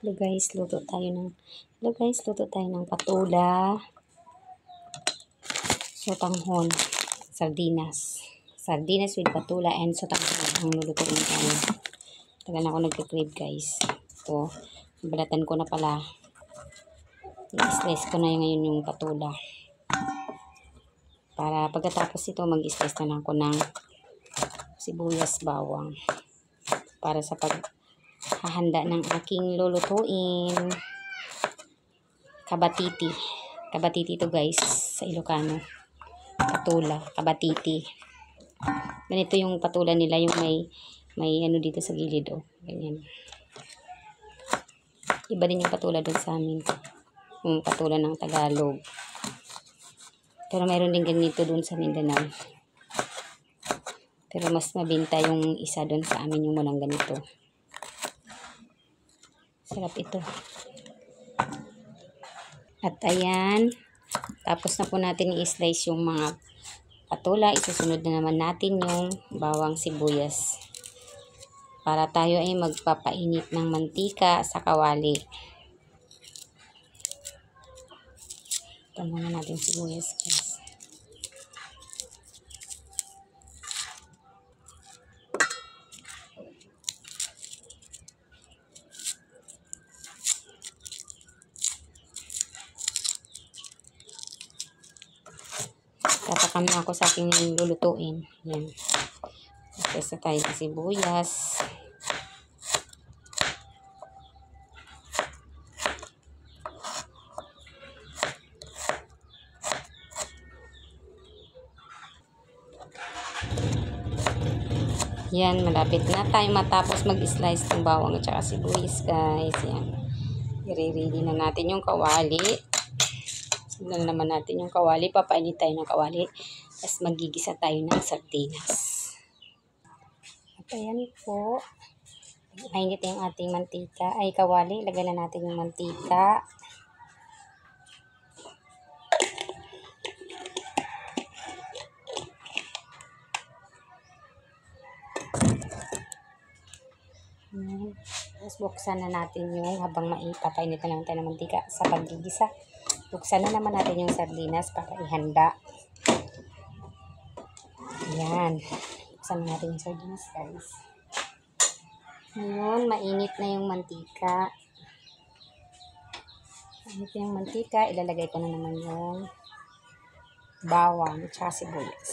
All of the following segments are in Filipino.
Hello guys, luto tayo ng patula, sotanghon, sardinas. Sardinas with patula and sotanghon ang lulutuin tayo. Tagal na ako nagka-crave guys. Ito, balatan ko na pala. I-slice ko na ngayon yung patula. Para pagkatapos ito, mag-slice na lang ako ng sibuyas, bawang. Para sa paghahanda ng aking lulutuin. Kabatiti. Kabatiti ito guys, sa Ilocano. Patula, kabatiti. Ganito yung patula nila, yung may ano dito sa gilid, oh. Ganyan. Iba din yung patula doon sa amin. Yung patula ng Tagalog. Pero mayroon din ganito doon sa Mindanao. Pero mas mabinta yung isa doon sa amin, yung walang ganito. Sarap ito. At ayan, tapos na po natin i-slice yung mga patula. Isusunod na naman natin yung bawang sibuyas. Para tayo ay magpapainit ng mantika sa kawali. Tama na natin sibuyas guys. Tatakam na ako sa aking lulutuin. Yan. Tapos na tayo ng sibuyas. Yan, malapit na tayo matapos mag-slice ng bawang at saka sibuyas guys. Yan. I-ready na natin yung kawali. Simulan naman natin yung kawali. Papainit tayo ng kawali. Tapos magigisa tayo ng sardinas. At ayan po. Mainit yung ating mantika. Ay, kawali. Lagyan na natin yung mantika. Tapos buksan na natin yung habang maipapainit na lang tayo ng mantika sa paggigisa. Buksan na naman natin yung sardinas para ihanda. Ayan. Buksan na natin yung sardinas guys. Ngayon, mainit na yung mantika. Mainit na yung mantika. Ilalagay ko na naman yung bawang at sibuyas.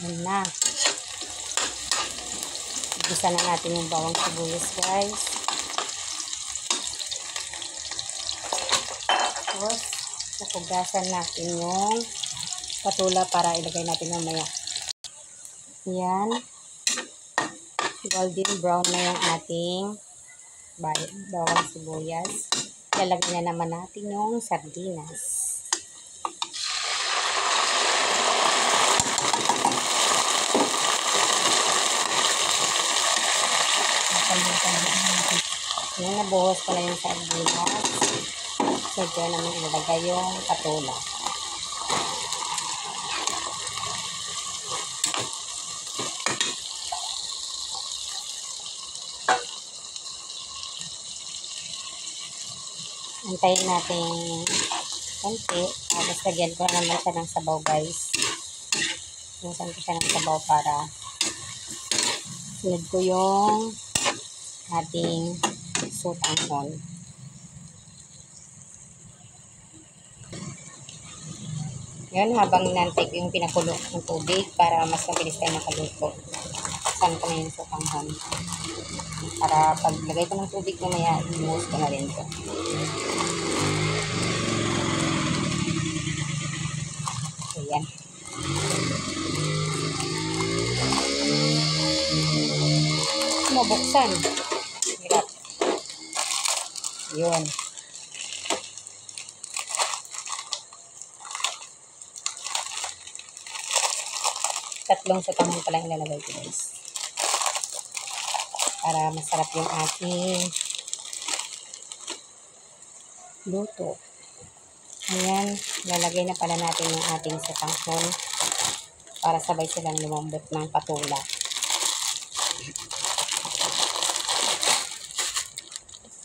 Ayan na. Igisa na natin yung bawang sibuyas guys. Tapos, napugasan natin yung patula para ilagay natin mamaya. Ayan. Golden brown na yung ating bawang sibuyas. Ilalagay na naman natin yung sardinas. Ayan, nabuhos ko na yung sardinas. So, dyan naman ilalagay yung patula. Antayin natin konti. Tapos lagyan ko na naman siya ng sabaw guys. Lusan ko siya ng sabaw para sunod ko yung ating sotanghon. Yun, habang nantik yung pinakulo ng tubig para mas mabilis tayo makaluto. Saan ko na yung sotanghon. Para paglagay ko ng tubig mamaya, imuhos ko na rin ito. Ayan. Mabuksan. Hirap. Yun. Tatlong sotanghon pa lang ilalagay ko guys. Para masarap yung ating luto. Ayan, lalagay na pala natin yung ating sotanghon. para sabay silang lumambot ng patula.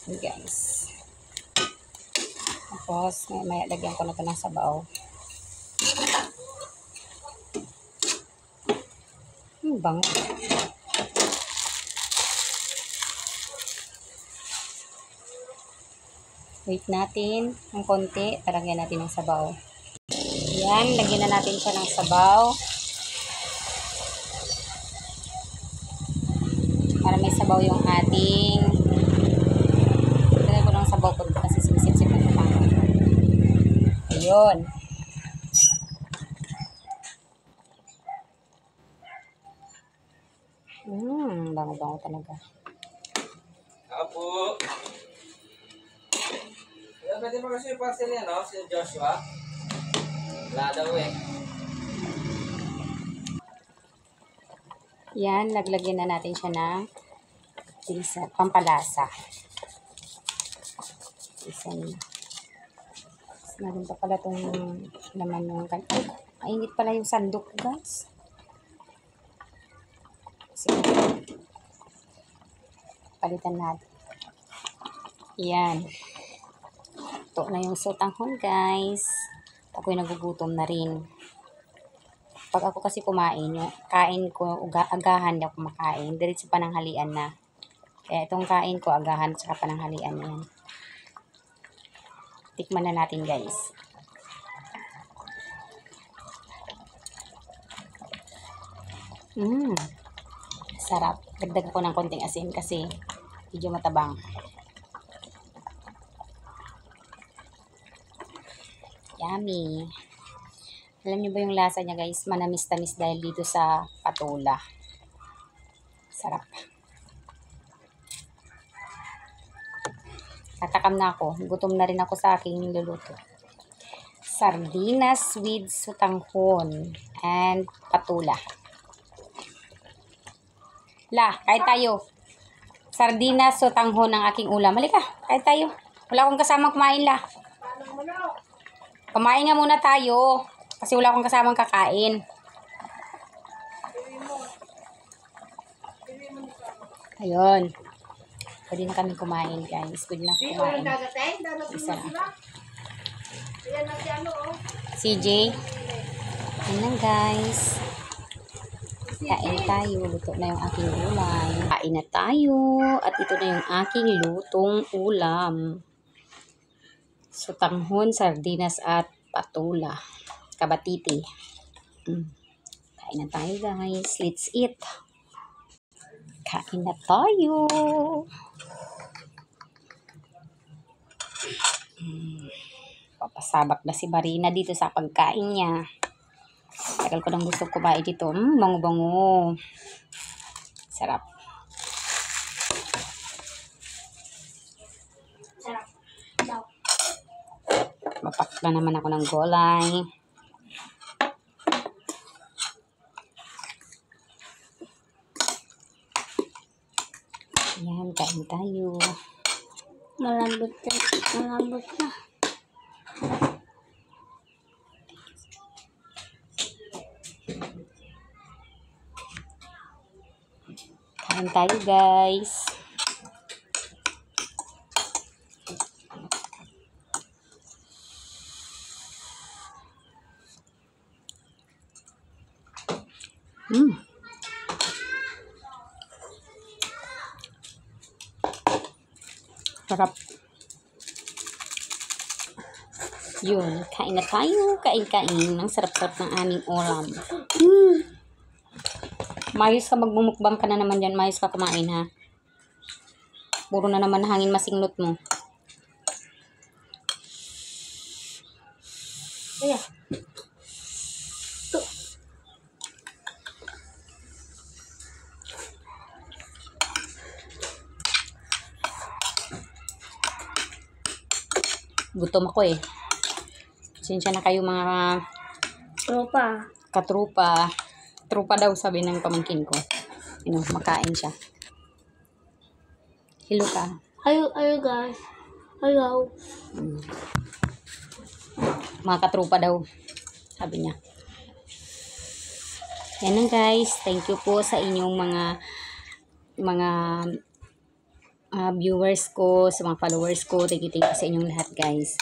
Okay, guys. Tapos, may lagyan ko na ito ng sabaw. Bango. Wait natin ng konti. Talagyan natin ng sabaw. Yan, lagyan na natin siya ng sabaw. Para may sabaw yung ating. Lagyan ko ng sabaw ko kasi sinisip-sip na ito. Ayun. Bango-bango talaga. Apo. Pwede mo kasi yung parcel yan, no? Si Joshua. Wala daw eh. Yan, naglagyan na natin siya ng pampalasa. Isa na. Meron pa pala itong laman ng ay, mainit pala yung sandok, guys. Sige. Palitan natin. Yan. Ito na yung sotanghon, guys. Ako'y nagugutom na rin. Pag ako kasi kumain, kain ko, agahan niya kumakain. Diretso pananghalian na. Kaya itong kain ko, agahan at pananghalian yan. Tikman na natin, guys. Sarap. Dagdag ko ng konting asin kasi medyo matabang. Yummy. Alam niyo ba yung lasa niya, guys? Manamis-tamis dahil dito sa patula. Sarap. Tatakam na ako. Gutom na rin ako sa aking niluluto. Sardinas with sotanghon and patula. Kain tayo. Sardinas, sotanghon ang aking ulam. Halika, kain tayo. Wala akong kasamang kumain, Kumain nga muna tayo. Kasi wala akong kasamang kakain. Ayun. Pwede na kami kumain, guys. Pwede na kumain. Isa na. CJ. Ayun lang, guys. Kain tayo. Luto na yung aking ulam. Kain na tayo. At ito na yung aking lutong ulam. Sotanghon, sardinas at patula. Kabatiti. Kain na tayo, guys. Let's eat. Kain na tayo. Papasabak na si Marina dito sa pagkain niya. Tagal ko nang gusto kumain dito. Bango-bango. Sarap. Mapakla naman ako ng gulay. Yan, kain tayo. Malambot na. Kain tayo, guys. Sarap. Yun, kain na tayo. Kain-kain. Ang sarap-sarap ng aming ulam. Mayos ka, magmumukbang ka na naman dyan. Mayos ka kumain, ha? Puro na naman hangin masinglot mo. Kaya. Gutom ako eh. Pasensya na kayo mga katrupa. Trupa daw sabi ng pamangkin ko. Makain siya. Hello ka. Hello guys. Hello. Mga katrupa daw. Sabi niya. Yan lang guys. Thank you po sa inyong mga viewers ko, sa mga followers ko. Thank you sa inyong lahat guys.